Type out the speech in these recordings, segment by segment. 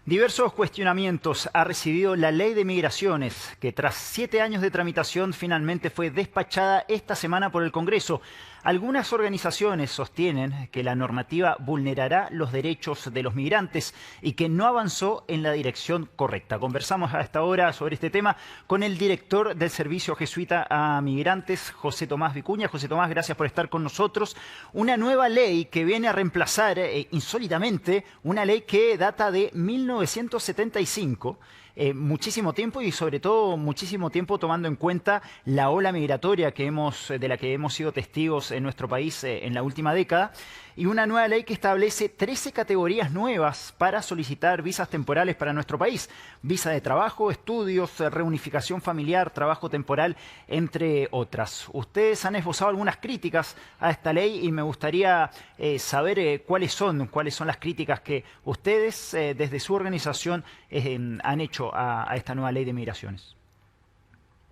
Diversos cuestionamientos ha recibido la Ley de Migraciones, que tras 7 años de tramitación finalmente fue despachada esta semana por el Congreso. Algunas organizaciones sostienen que la normativa vulnerará los derechos de los migrantes y que no avanzó en la dirección correcta. Conversamos a esta hora sobre este tema con el director del Servicio Jesuita a Migrantes, José Tomás Vicuña. José Tomás, gracias por estar con nosotros. Una nueva ley que viene a reemplazar insólitamente una ley que data de 1975. Muchísimo tiempo y sobre todo muchísimo tiempo tomando en cuenta la ola migratoria de la que hemos sido testigos en nuestro país en la última década, y una nueva ley que establece 13 categorías nuevas para solicitar visas temporales para nuestro país: visa de trabajo, estudios, reunificación familiar, trabajo temporal, entre otras. Ustedes han esbozado algunas críticas a esta ley y me gustaría saber cuáles son las críticas que ustedes desde su organización han hecho a esta nueva ley de migraciones.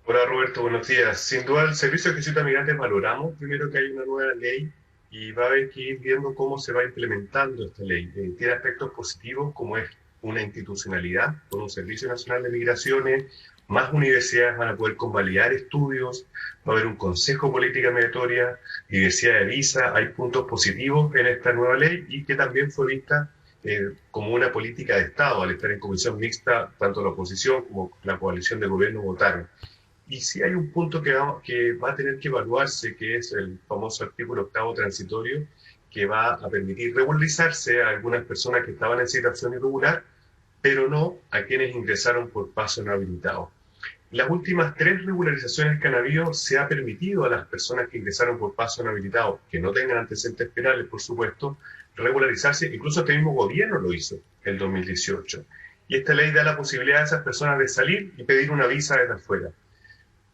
Hola Roberto, buenos días. Sin duda, el Servicio de Jesuita a Migrantes valoramos primero que hay una nueva ley y va a haber que ir viendo cómo se va implementando esta ley. Tiene aspectos positivos como es una institucionalidad con un Servicio Nacional de Migraciones, más universidades van a poder convalidar estudios, va a haber un Consejo de Política Migratoria, diversidad de visa. Hay puntos positivos en esta nueva ley y que también fue vista como una política de Estado al estar en comisión mixta. Tanto la oposición como la coalición de gobierno votaron. Y sí hay un punto que va a tener que evaluarse, que es el famoso artículo 8º transitorio, que va a permitir regularizarse a algunas personas que estaban en situación irregular, pero no a quienes ingresaron por paso no habilitado. Las últimas 3 regularizaciones que han habido, se ha permitido a las personas que ingresaron por paso no habilitado, que no tengan antecedentes penales, por supuesto, regularizarse. Incluso este mismo gobierno lo hizo en 2018. Y esta ley da la posibilidad a esas personas de salir y pedir una visa desde afuera.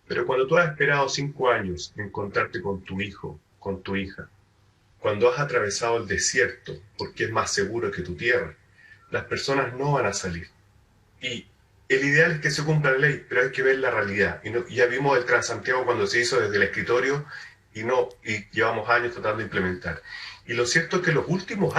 Pero cuando tú has esperado 5 años en encontrarte con tu hijo, con tu hija, cuando has atravesado el desierto porque es más seguro que tu tierra, las personas no van a salir. Y el ideal es que se cumpla la ley, pero hay que ver la realidad. Y ya vimos el Transantiago cuando se hizo desde el escritorio y llevamos años tratando de implementar. Y lo cierto es que los últimos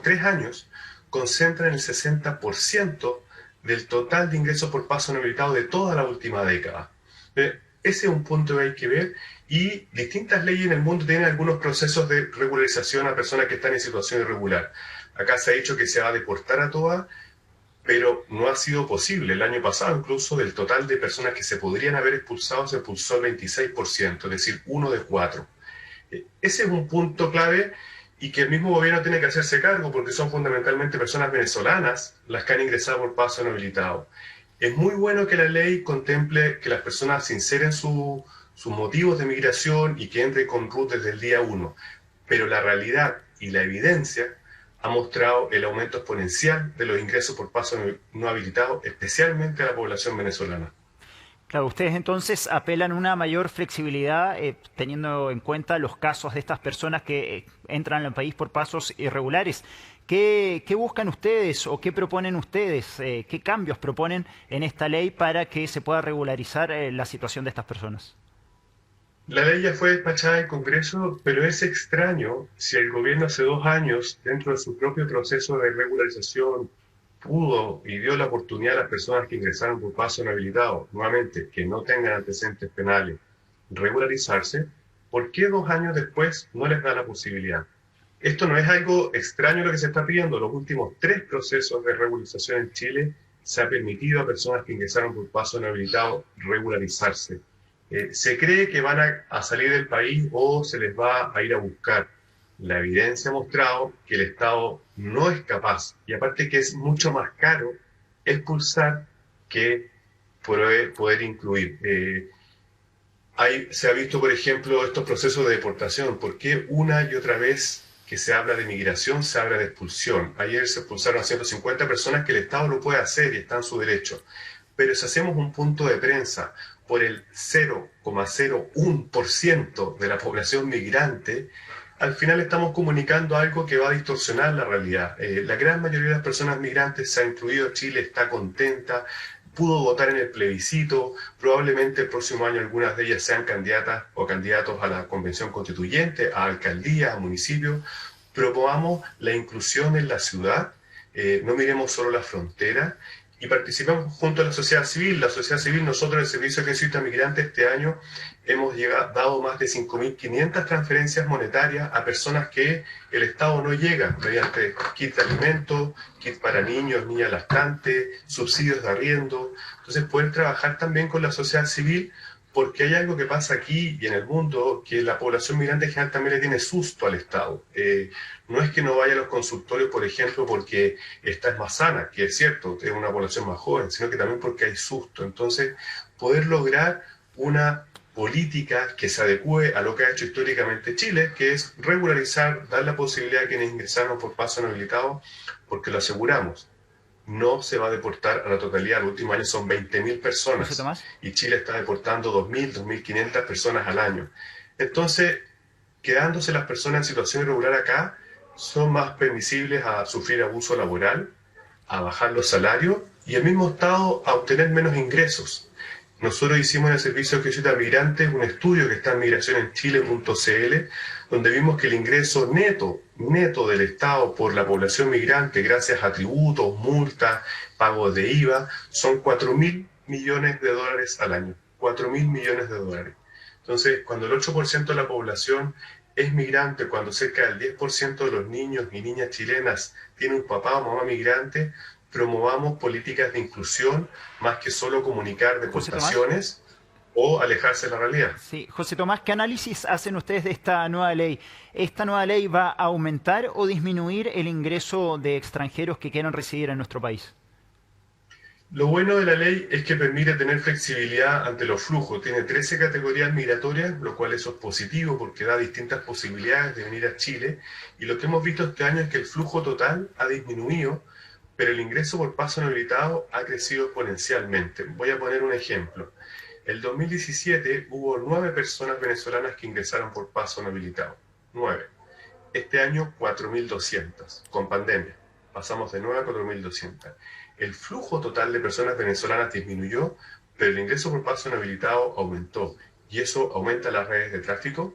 3 años, concentran el 60% del total de ingresos por paso no habilitado de toda la última década. Ese es un punto que hay que ver, y distintas leyes en el mundo tienen algunos procesos de regularización a personas que están en situación irregular. Acá se ha dicho que se va a deportar a todas, pero no ha sido posible. El año pasado, incluso, del total de personas que se podrían haber expulsado, se expulsó el 26%, es decir, 1 de 4. Ese es un punto clave y que el mismo gobierno tiene que hacerse cargo, porque son fundamentalmente personas venezolanas las que han ingresado por paso no habilitado. Es muy bueno que la ley contemple que las personas sinceren sus motivos de migración y que entren con RUT desde el día 1, pero la realidad y la evidencia ha mostrado el aumento exponencial de los ingresos por paso no habilitado, especialmente a la población venezolana. Claro, ustedes entonces apelan a una mayor flexibilidad teniendo en cuenta los casos de estas personas que entran al país por pasos irregulares. ¿Qué buscan ustedes o qué proponen ustedes? ¿Qué cambios proponen en esta ley para que se pueda regularizar la situación de estas personas? La ley ya fue despachada del Congreso, pero es extraño si el gobierno hace 2 años, dentro de su propio proceso de regularización, pudo y dio la oportunidad a las personas que ingresaron por paso no habilitado, nuevamente, que no tengan antecedentes penales, regularizarse. ¿Por qué 2 años después no les da la posibilidad? Esto no es algo extraño lo que se está pidiendo. Los últimos 3 procesos de regularización en Chile se ha permitido a personas que ingresaron por paso no habilitado regularizarse. Se cree que van a salir del país o se les va a ir a buscar. La evidencia ha mostrado que el Estado no es capaz, y aparte que es mucho más caro expulsar que poder incluir. Se ha visto, por ejemplo, estos procesos de deportación. ¿Por qué una y otra vez que se habla de migración se habla de expulsión? Ayer se expulsaron a 150 personas que el Estado lo puede hacer y está en su derecho. Pero si hacemos un punto de prensa por el 0,01% de la población migrante, al final estamos comunicando algo que va a distorsionar la realidad. La gran mayoría de las personas migrantes se ha incluido, Chile está contenta, pudo votar en el plebiscito, probablemente el próximo año algunas de ellas sean candidatas o candidatos a la Convención Constituyente, a alcaldía, a municipio. Promovamos la inclusión en la ciudad, no miremos solo la frontera y participamos junto a la sociedad civil. La sociedad civil, nosotros en el Servicio de Jesuita Migrante este año hemos dado más de 5.500 transferencias monetarias a personas que el Estado no llega, mediante kit de alimentos, kit para niños, niñas lactantes, subsidios de arriendo. Entonces, poder trabajar también con la sociedad civil, porque hay algo que pasa aquí y en el mundo, que la población migrante en general también le tiene susto al Estado. No es que no vaya a los consultorios, por ejemplo, porque esta es más sana, que es cierto, es una población más joven, sino que también porque hay susto. Entonces, poder lograr una política que se adecue a lo que ha hecho históricamente Chile, que es regularizar, dar la posibilidad a quienes ingresaron por paso no habilitado, porque lo aseguramos, no se va a deportar a la totalidad. El último año son 20.000 José personas Tomás. y Chile está deportando 2.000, 2.500 personas al año. Entonces, quedándose las personas en situación irregular acá, son más permisibles a sufrir abuso laboral, a bajar los salarios y el mismo Estado a obtener menos ingresos. Nosotros hicimos en el Servicio de Jesuita Migrantes un estudio que está en migracionenchile.cl, donde vimos que el ingreso neto del Estado por la población migrante, gracias a tributos, multas, pagos de IVA, son 4.000 millones de dólares al año. 4.000 millones de dólares. Entonces, cuando el 8% de la población es migrante, cuando cerca del 10% de los niños y niñas chilenas tienen un papá o mamá migrante, promovamos políticas de inclusión más que solo comunicar José Tomás. deportaciones o alejarse de la realidad. Sí, José Tomás, ¿qué análisis hacen ustedes de esta nueva ley? ¿Esta nueva ley va a aumentar o disminuir el ingreso de extranjeros que quieran residir en nuestro país? Lo bueno de la ley es que permite tener flexibilidad ante los flujos. Tiene 13 categorías migratorias, lo cual eso es positivo porque da distintas posibilidades de venir a Chile. Y lo que hemos visto este año es que el flujo total ha disminuido, pero el ingreso por paso no habilitado ha crecido exponencialmente. Voy a poner un ejemplo. El 2017 hubo 9 personas venezolanas que ingresaron por paso no habilitado. 9. Este año 4.200, con pandemia. Pasamos de 9 a 4.200. El flujo total de personas venezolanas disminuyó, pero el ingreso por paso no habilitado aumentó. Y eso aumenta las redes de tráfico,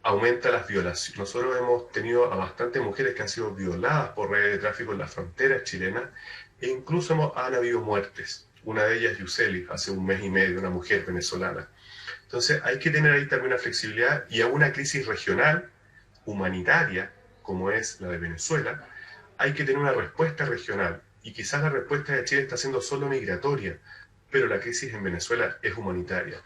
aumenta las violaciones. Nosotros hemos tenido a bastantes mujeres que han sido violadas por redes de tráfico en las fronteras chilenas e incluso han habido muertes. Una de ellas, Yuseli, hace un mes y medio, una mujer venezolana. Entonces hay que tener ahí también una flexibilidad y a una crisis regional, humanitaria, como es la de Venezuela, hay que tener una respuesta regional. Y quizás la respuesta de Chile está siendo solo migratoria, pero la crisis en Venezuela es humanitaria.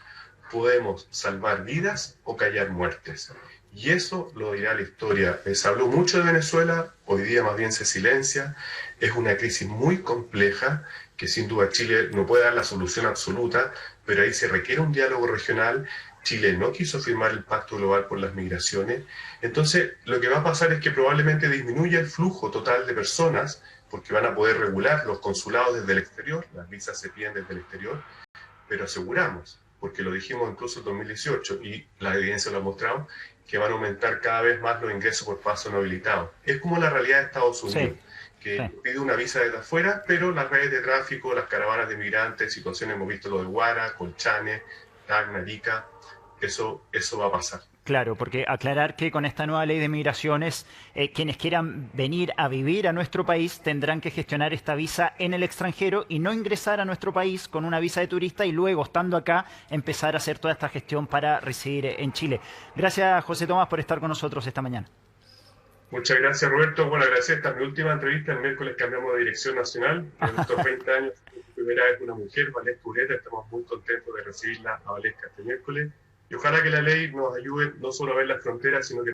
Podemos salvar vidas o callar muertes. Y eso lo dirá la historia. Se habló mucho de Venezuela, hoy día más bien se silencia. Es una crisis muy compleja que sin duda Chile no puede dar la solución absoluta, pero ahí se requiere un diálogo regional. Chile no quiso firmar el Pacto Global por las Migraciones. Entonces, lo que va a pasar es que probablemente disminuya el flujo total de personas, porque van a poder regular los consulados desde el exterior, las visas se piden desde el exterior, pero aseguramos, porque lo dijimos incluso en 2018 y la evidencia lo ha mostrado, que van a aumentar cada vez más los ingresos por paso no habilitado. Es como la realidad de Estados Unidos, que pide una visa desde afuera, pero las redes de tráfico, las caravanas de migrantes, situaciones, hemos visto lo de Guara, Colchane, Tacna, Arica, eso va a pasar. Claro, porque aclarar que con esta nueva ley de migraciones, quienes quieran venir a vivir a nuestro país tendrán que gestionar esta visa en el extranjero y no ingresar a nuestro país con una visa de turista y luego, estando acá, empezar a hacer toda esta gestión para residir en Chile. Gracias, José Tomás, por estar con nosotros esta mañana. Muchas gracias, Roberto. Bueno, gracias. Esta es mi última entrevista. El miércoles cambiamos de dirección nacional. En nuestros 20 años, por primera vez una mujer, Valesca Ureta. Estamos muy contentos de recibirla a Valesca este miércoles. Y ojalá que la ley nos ayude no solo a ver las fronteras, sino que